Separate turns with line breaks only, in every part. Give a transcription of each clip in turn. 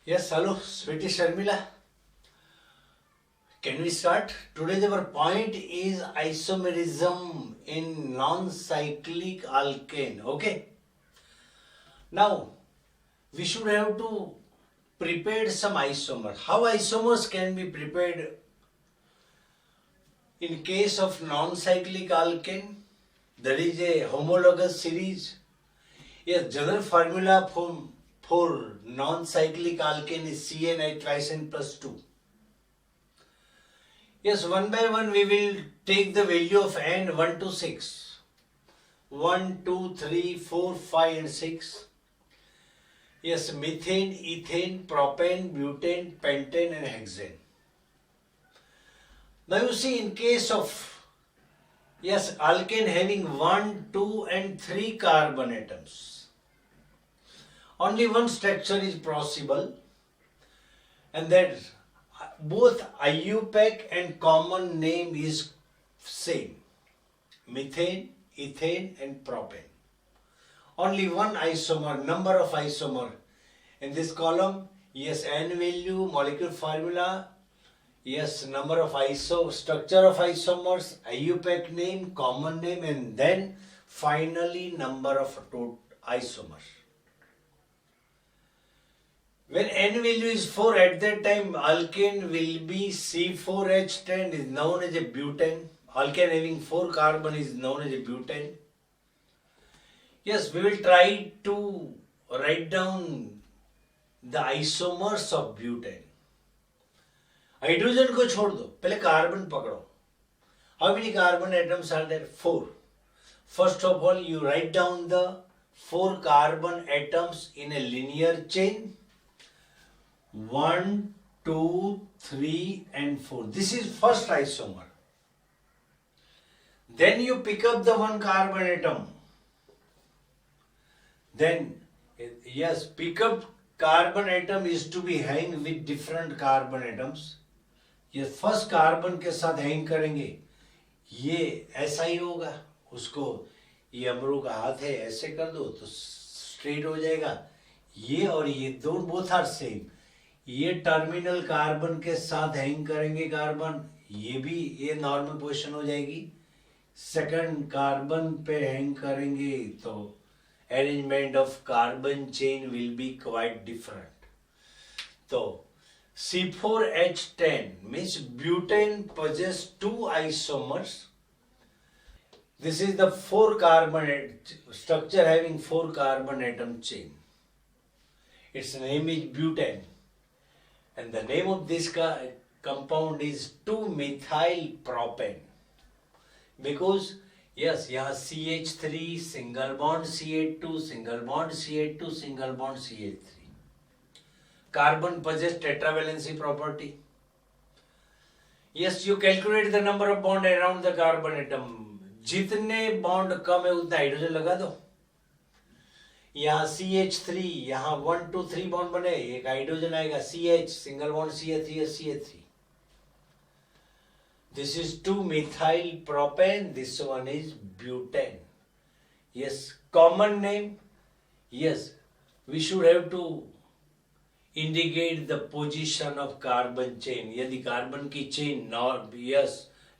Yes, hello, sweetie Sharmila. Can we start? Today's our point is isomerism in non-cyclic alkane. Okay. Now we should have to prepare some isomer. How isomers can be prepared in case of non-cyclic alkane? There is a homologous series. Yes, general formula for non-cyclic alkane is CN tricene plus 2. Yes, one by one we will take the value of N 1 to 6. 1, 2, 3, 4, 5 and 6. Yes, methane, ethane, propane, butane, pentane and hexane. Now you see in case of, yes, alkane having 1, 2 and 3 carbon atoms. Only one structure is possible, and that both IUPAC and common name is same. Methane, ethane and propane. Only one isomer, number of isomer. In this column, yes, N value, molecule formula, yes, number of structure of isomers, IUPAC name, common name, and then finally number of isomers. When N value is 4, at that time alkane will be C4H10 is known as a butane. Alkane having 4 carbon is known as a butane. Yes, we will try to write down the isomers of butane. Hydrogen को छोड़ दो, पहले carbon पकड़ो. How many carbon atoms are there? 4. First of all, you write down the 4 carbon atoms in a linear chain. 1, 2, 3 and 4. This is first isomer. Then you pick up the 1 carbon atom. Then, yes, pick up carbon atom is to be hang with different carbon atoms. ये first carbon के साथ hang करेंगे, ये ऐसा ही होगा. उसको ये अमरू का हाथ है, ऐसे कर दो तो स्ट्रेट हो जाएगा. ये और ये दोनों बोथ आर सेम. ये टर्मिनल कार्बन के साथ हैंग करेंगे कार्बन, ये भी ये नॉर्मल पोजीशन हो जाएगी. सेकंड कार्बन पे हैंग करेंगे तो arrangement of carbon chain will be quite different. तो C4H10 means butane possesses 2 isomers. This is the 4 carbon structure having 4 carbon atom chain. Its name is butane. And the name of this compound is 2-methyl propane. Because, yes, यहाँ CH3, single bond CH2, single bond CH2, single bond CH3. Carbon possesses tetravalency property. Yes, you calculate the number of bond around the carbon atom. जितने bond कम है उतना hydrogen लगा दो. यहाँ CH3, यहाँ 1, 2, 3 bond बने, एक हाइड्रोजन आएगा CH, single bond CH3, CH3. This is 2-methyl propane. This one is butane. Yes, common name. Yes, we should have to indicate the position of carbon chain. यदि carbon की chain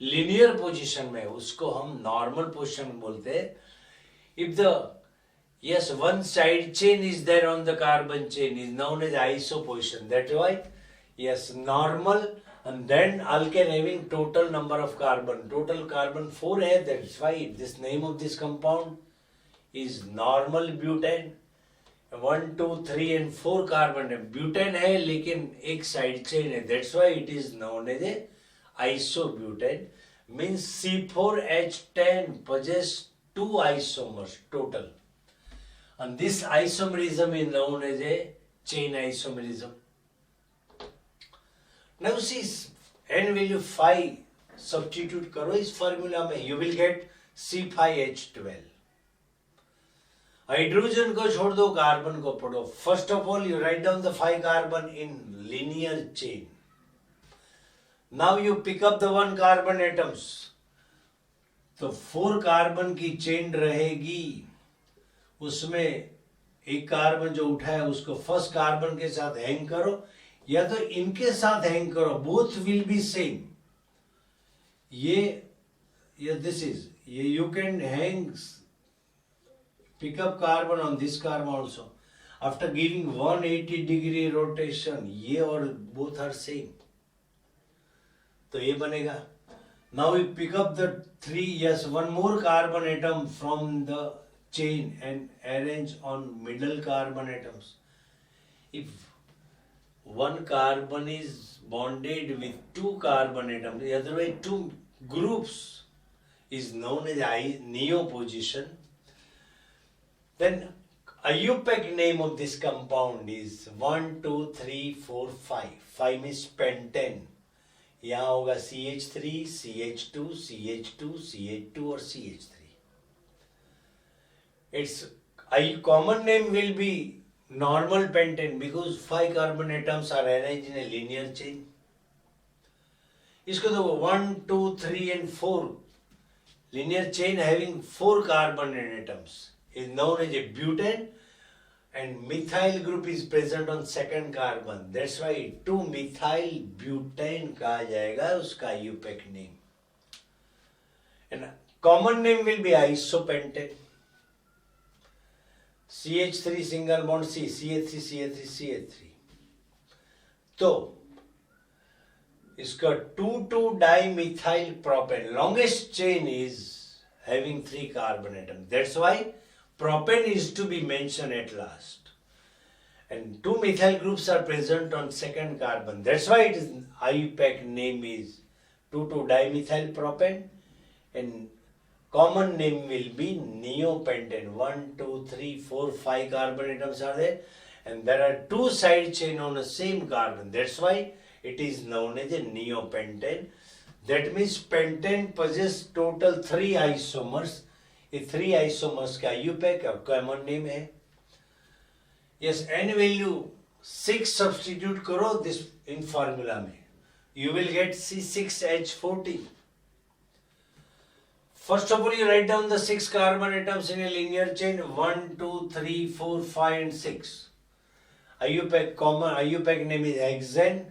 linear position में, उसको हम normal position बोलते हैं. If the one side chain is there on the carbon chain is known as iso position. That's why normal, and then alkane having total number of carbon. Total carbon 4 है. That's why this name of this compound is normal butane. 1, 2, 3 and 4 carbon है. Butane है लेकिन एक side chain है. That's why it is known as a isobutane. Means C4H10 possesses 2 isomers total. And this isomerism is known as a chain isomerism. Now see, N value 5 substitute करो इस formula में, you will get C5H12. Hydrogen को छोड़ दो, carbon को पढ़ो. First of all you write down the 5 carbon in linear chain. Now you pick up the 1 carbon atoms. तो 4 carbon की चेन रहेगी, उसमें एक कार्बन जो उठा है उसको फर्स्ट कार्बन के साथ हैंग करो या तो इनके साथ हैंग करो, बोथ विल बी सेम. ये दिस इज ये you can hang pick up carbon on this carbon also after giving 180 degree rotation. ये और both are same, तो ये बनेगा. Now we pick up the one more carbon atom from the chain and arrange on middle carbon atoms. If one carbon is bonded with two carbon atoms, the other way two groups is known as neo position. Then IUPAC name of this compound is 1, 2, 3, 4, 5. 5 means pentane. यहाँ होगा CH3, CH2, CH2, CH2 और CH3. Its common name will be normal pentane because 5 carbon atoms are arranged in a linear chain. इसको तो 1, 2, 3 and 4 linear chain having 4 carbon atoms is known as a butane, and methyl group is present on second carbon. That's why 2-methyl butane कहा जाएगा उसका IUPAC name. And common name will be isopentane. CH3 single bond C, CH3, CH3, CH3. तो इसका 2,2-dimethyl propane, longest chain is having 3 carbon atoms. That's why propane is to be mentioned at last. And 2 methyl groups are present on second carbon. That's why it is IUPAC name is 2,2-dimethyl propane, and common name will be neopentane. 1, 2, 3, 4, 5 carbon atoms are there, and there are 2 side chain on the same carbon. That's why it is known as a neopentane. That means pentane possesses total 3 isomers. ये 3 isomers का IUPAC और common name है. Yes, n value 6 substitute करो this in formula में, you will get C6H14. First of all, you write down the 6 carbon atoms in a linear chain 1, 2, 3, 4, 5 and 6. IUPAC name is hexane,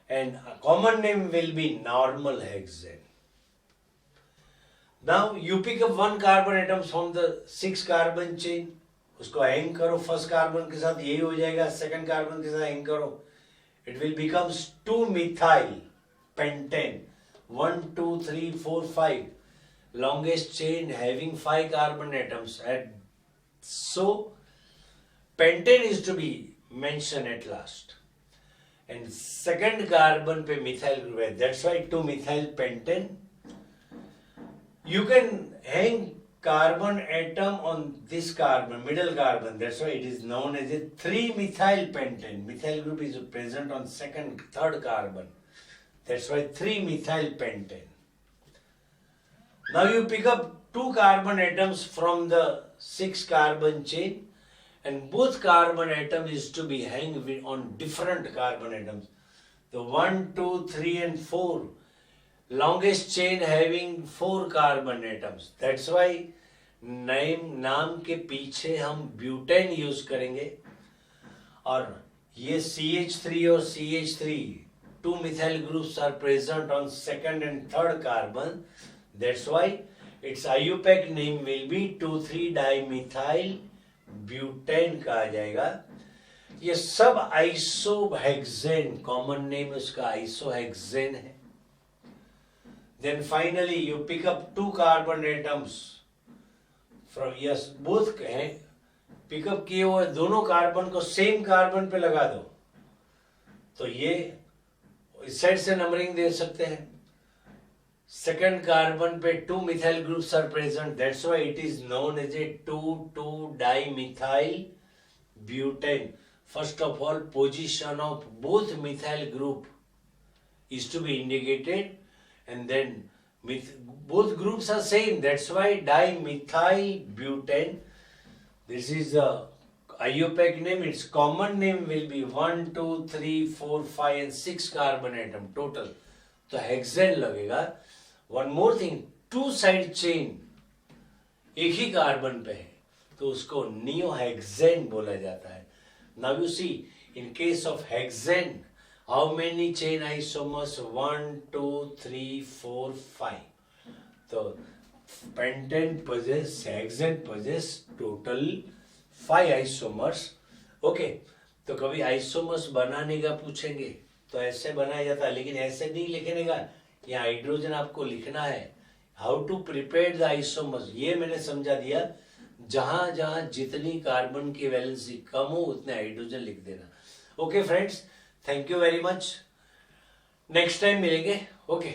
and a common name will be normal hexane. Now you pick up 1 carbon atom from the 6 carbon chain, उसको hang करो first carbon के साथ, यही हो जाएगा. Second carbon के साथ hang करो, it will becomes 2-methyl pentane. 1, 2, 3, 4, 5. Longest chain having 5 carbon atoms. And so pentane is to be mentioned at last. And second carbon पे methyl group है. That's why 2-methyl pentane. You can hang carbon atom on this carbon, middle carbon. That's why it is known as a 3-methyl pentane. Methyl group is present on second, third carbon. That's why 3-methyl pentane. Now you pick up 2 carbon atoms from the 6 carbon chain, and both carbon atom is to be hanged on different carbon atoms. The 1, 2, 3 and 4. Longest chain having 4 carbon atoms. That's why नाम के पीछे हम butane use करेंगे. और ये CH3 और CH3 2 methyl groups are present on second and third carbon. That's why its IUPAC name will be 2,3-dimethyl butane कहा जाएगा. ये सब isohexane, कॉमन नेम उसका isohexane है. Then finally you pick up 2 carbon atoms from, yes, both हैं, pick up किए हुए दोनों कार्बन को सेम कार्बन पे लगा दो, तो ये इस साइड से नंबरिंग दे सकते हैं. सेकंड कार्बन पे 2 methyl groups are present. That's why it is known as a 2,2-dimethyl butane. First of all, position of both methyl group is to be indicated. And then both groups are same. That's why dimethyl butane. This is the IUPAC name. Its common name will be 1, 2, 3, 4, 5 and 6 carbon atom total. तो hexane लगेगा. One more thing, 2 side chain एक ही carbon पे है, तो उसको नियोहेक्सेन बोला जाता है. Now you see, in case of hexane, how many chain isomers? 1 2 3 4 5. तो pentane possess, hexane possess total 5 isomers. Okay, तो कभी आइसोमर्स बनाने का पूछेंगे तो ऐसे बनाया जाता है, लेकिन ऐसे नहीं लिखने का. यहाँ हाइड्रोजन आपको लिखना है. How to prepare the isomers ये मैंने समझा दिया. जहां जहां जितनी कार्बन की वैलेंसी कम हो उतने हाइड्रोजन लिख देना. Okay friends, thank you very much. Next time मिलेंगे. ओके.